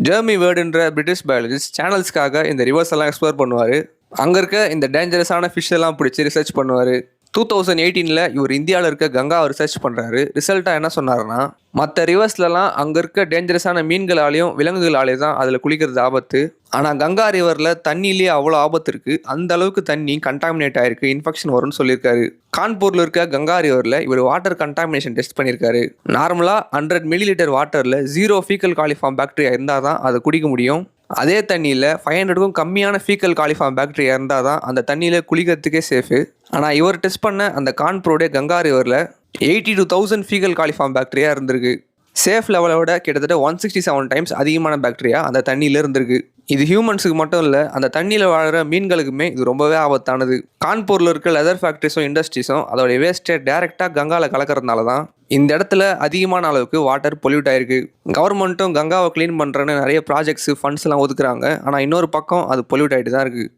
Jeremy வேர்டுன்ற British biologist சேனல்ஸ்க்காக இந்த reverse எல்லாம் explore பண்ணுவார். அங்கே இருக்க இந்த டேஞ்சரஸான ஃபிஷ் எல்லாம் பிடிச்சி ரிசர்ச் பண்ணுவார். 2018 இவர் இந்தியாவில் இருக்க கங்காவை ரிசர்ச் பண்ணுறாரு. ரிசல்ட்டாக என்ன சொன்னாருன்னா, மற்ற ரிவர்ஸ்லலாம் அங்கே இருக்க டேஞ்சரஸான மீன்களாலையும் விலங்குகளாலேயும் தான் அதில் குளிக்கிறது ஆபத்து. ஆனால் கங்கா ரிவரில் தண்ணியிலேயே அவ்வளோ ஆபத்து இருக்குது. அந்த அளவுக்கு தண்ணி கண்டாமினேட் ஆகிருக்கு, இன்ஃபெக்ஷன் வரும்னு சொல்லியிருக்காரு. கான்பூரில் இருக்க கங்கா ரிவரில் இவர் வாட்டர் கண்டாமினேஷன் டெஸ்ட் பண்ணியிருக்காரு. நார்மலாக 100 ml வாட்டரில் 0 ஃபீக்கல் காலிஃபார்ம் பாக்டீரியா இருந்தால் தான் அதை குடிக்க முடியும். அதே தண்ணியில் 500க்கும் கம்மியான ஃபீக்கல் காலிஃபார்ம் பாக்டீரியா இருந்தால் தான் அந்த தண்ணியில் குளிக்கிறதுக்கே சேஃபு. ஆனால் இவர் டெஸ்ட் பண்ண அந்த கான்பூருடைய கங்கா ரிவரில் 80 to 1000 ஃபீக்கல் காலிஃபார்ம் பாக்டீரியா இருந்திருக்கு. சேஃப் லெவலை விட கிட்டத்தட்ட 167 டைம்ஸ் அதிகமான பாக்டீரியா அந்த தண்ணியில் இருந்திருக்கு. இது ஹியூமன்ஸுக்கு மட்டும் இல்லை, அந்த தண்ணியில் வாழ்கிற மீன்களுக்குமே இது ரொம்பவே ஆபத்தானது. கான்பூரில் இருக்க லெதர் ஃபேக்ட்ரிஸும் இண்டஸ்ட்ரீஸும் அதோடைய வேஸ்ட்டை டேரெக்டாக கங்காவில் கலக்கிறதுனால தான் இந்த இடத்துல அதிகமான அளவுக்கு வாட்டர் பொல்யூட் ஆயிருக்கு. கவர்மெண்ட்டும் கங்காவை க்ளீன் பண்ணுறேன்னு நிறைய ப்ராஜெக்ட்ஸு ஃபண்ட்ஸ்லாம் ஒதுக்குறாங்க. ஆனால் இன்னொரு பக்கம் அது பொல்யூட் ஆகிட்டு தான் இருக்குது.